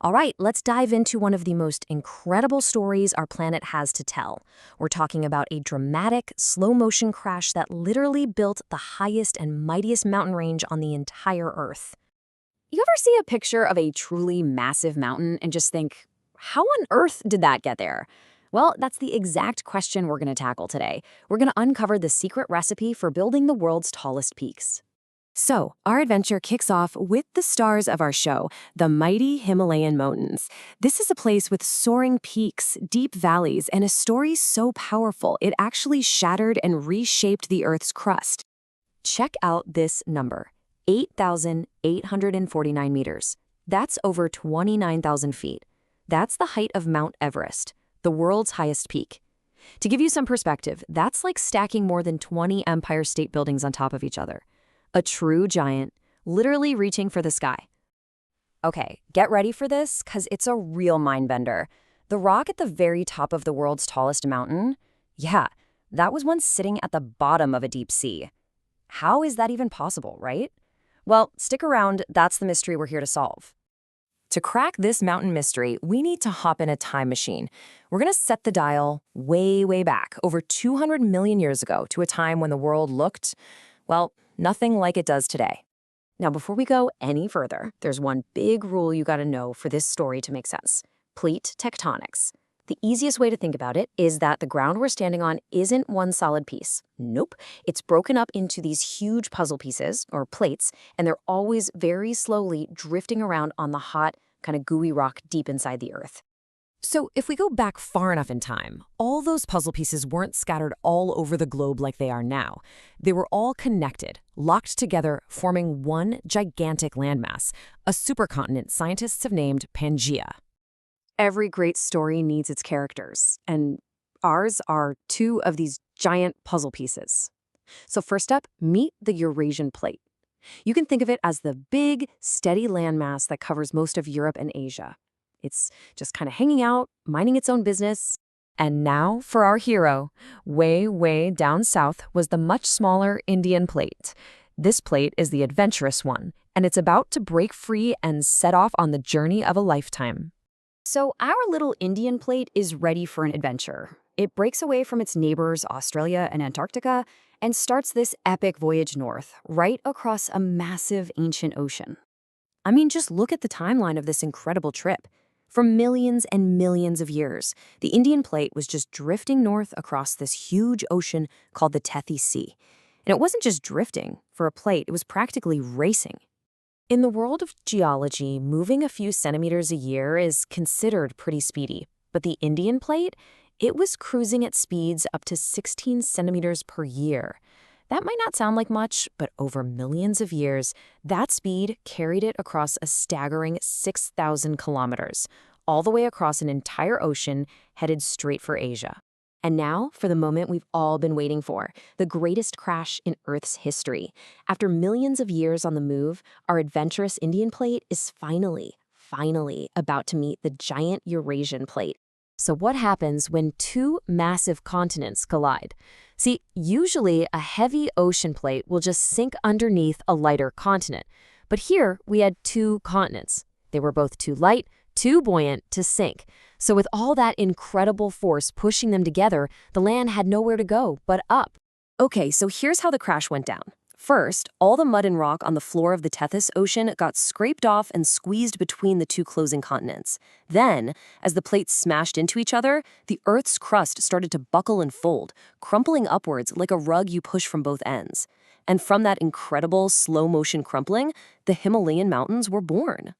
All right, let's dive into one of the most incredible stories our planet has to tell. We're talking about a dramatic, slow-motion crash that literally built the highest and mightiest mountain range on the entire Earth. You ever see a picture of a truly massive mountain and just think, how on earth did that get there? Well, that's the exact question we're going to tackle today. We're going to uncover the secret recipe for building the world's tallest peaks. So, our adventure kicks off with the stars of our show, the mighty Himalayan mountains. This is a place with soaring peaks, deep valleys, and a story so powerful it actually shattered and reshaped the Earth's crust. Check out this number, 8,849 meters. That's over 29,000 feet. That's the height of Mount Everest, the world's highest peak. To give you some perspective, that's like stacking more than 20 Empire State Buildings on top of each other. A true giant, literally reaching for the sky. Okay, get ready for this, because it's a real mind-bender. The rock at the very top of the world's tallest mountain? Yeah, that was once sitting at the bottom of a deep sea. How is that even possible, right? Well, stick around, that's the mystery we're here to solve. To crack this mountain mystery, we need to hop in a time machine. We're going to set the dial way, way back, over 200 million years ago, to a time when the world looked, well, nothing like it does today. Now, before we go any further, there's one big rule you gotta know for this story to make sense. Plate tectonics. The easiest way to think about it is that the ground we're standing on isn't one solid piece. Nope. It's broken up into these huge puzzle pieces, or plates, and they're always very slowly drifting around on the hot, kind of gooey rock deep inside the Earth. So if we go back far enough in time, all those puzzle pieces weren't scattered all over the globe like they are now. They were all connected, locked together, forming one gigantic landmass, a supercontinent scientists have named Pangaea. Every great story needs its characters, and ours are two of these giant puzzle pieces. So first up, meet the Eurasian plate. You can think of it as the big, steady landmass that covers most of Europe and Asia. It's just kind of hanging out, minding its own business. And now for our hero. Way, way down south was the much smaller Indian plate. This plate is the adventurous one, and it's about to break free and set off on the journey of a lifetime. So our little Indian plate is ready for an adventure. It breaks away from its neighbors, Australia and Antarctica, and starts this epic voyage north, right across a massive ancient ocean. I mean, just look at the timeline of this incredible trip. For millions and millions of years, the Indian plate was just drifting north across this huge ocean called the Tethys Sea. And it wasn't just drifting. For a plate, it was practically racing. In the world of geology, moving a few centimeters a year is considered pretty speedy. But the Indian plate, it was cruising at speeds up to 16 centimeters per year. That might not sound like much, but over millions of years, that speed carried it across a staggering 6,000 kilometers, all the way across an entire ocean, headed straight for Asia. And now, for the moment we've all been waiting for, the greatest crash in Earth's history. After millions of years on the move, our adventurous Indian plate is finally about to meet the giant Eurasian plate. So what happens when two massive continents collide? See, usually a heavy ocean plate will just sink underneath a lighter continent. But here we had two continents. They were both too light, too buoyant to sink. So with all that incredible force pushing them together, the land had nowhere to go but up. Okay, so here's how the crash went down. First, all the mud and rock on the floor of the Tethys Ocean got scraped off and squeezed between the two closing continents. Then, as the plates smashed into each other, the Earth's crust started to buckle and fold, crumpling upwards like a rug you push from both ends. And from that incredible slow-motion crumpling, the Himalayan mountains were born.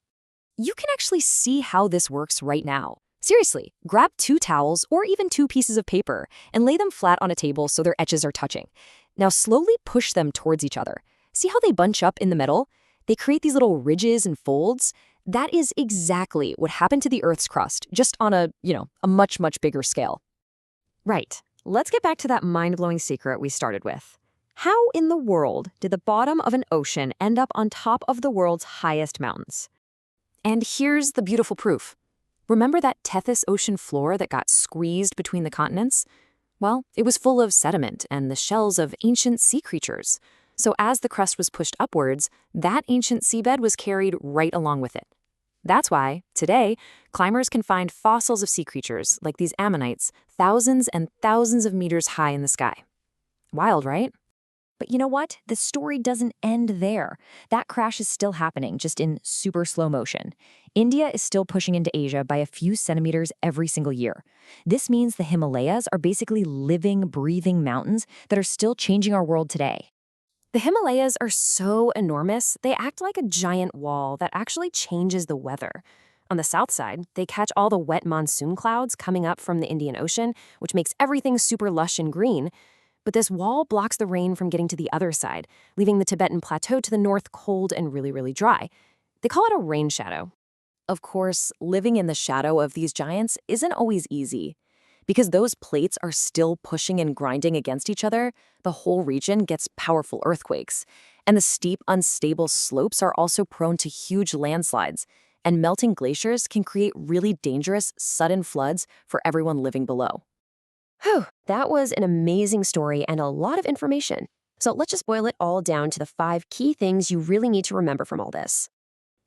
You can actually see how this works right now. Seriously, grab two towels or even two pieces of paper and lay them flat on a table so their edges are touching. Now slowly push them towards each other. See how they bunch up in the middle? They create these little ridges and folds. That is exactly what happened to the Earth's crust, just on a much, much bigger scale. Right, let's get back to that mind-blowing secret we started with. How in the world did the bottom of an ocean end up on top of the world's highest mountains? And here's the beautiful proof. Remember that Tethys ocean floor that got squeezed between the continents? Well, it was full of sediment and the shells of ancient sea creatures. So as the crust was pushed upwards, that ancient seabed was carried right along with it. That's why, today, climbers can find fossils of sea creatures like these ammonites thousands and thousands of meters high in the sky. Wild, right? But you know what? The story doesn't end there. That crash is still happening, just in super slow motion. India is still pushing into Asia by a few centimeters every single year. This means the Himalayas are basically living, breathing mountains that are still changing our world today. The Himalayas are so enormous, they act like a giant wall that actually changes the weather. On the south side, they catch all the wet monsoon clouds coming up from the Indian Ocean, which makes everything super lush and green. But this wall blocks the rain from getting to the other side, leaving the Tibetan Plateau to the north cold and really, really dry. They call it a rain shadow. Of course, living in the shadow of these giants isn't always easy. Because those plates are still pushing and grinding against each other, the whole region gets powerful earthquakes. And the steep, unstable slopes are also prone to huge landslides. And melting glaciers can create really dangerous, sudden floods for everyone living below. Whew, that was an amazing story and a lot of information. So let's just boil it all down to the 5 key things you really need to remember from all this.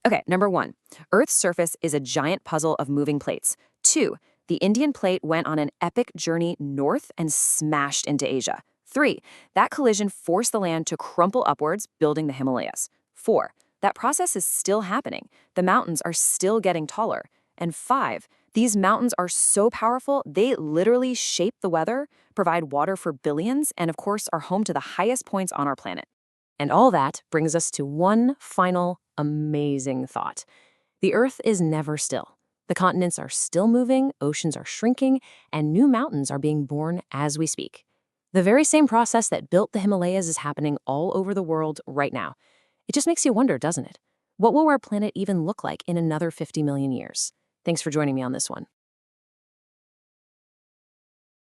Okay, number 1, Earth's surface is a giant puzzle of moving plates. 2, the Indian plate went on an epic journey north and smashed into Asia. 3, that collision forced the land to crumple upwards, building the Himalayas. 4, that process is still happening. The mountains are still getting taller. And 5, these mountains are so powerful, they literally shape the weather, provide water for billions, and of course are home to the highest points on our planet. And all that brings us to one final amazing thought. The Earth is never still. The continents are still moving, oceans are shrinking, and new mountains are being born as we speak. The very same process that built the Himalayas is happening all over the world right now. It just makes you wonder, doesn't it? What will our planet even look like in another 50 million years? Thanks for joining me on this one.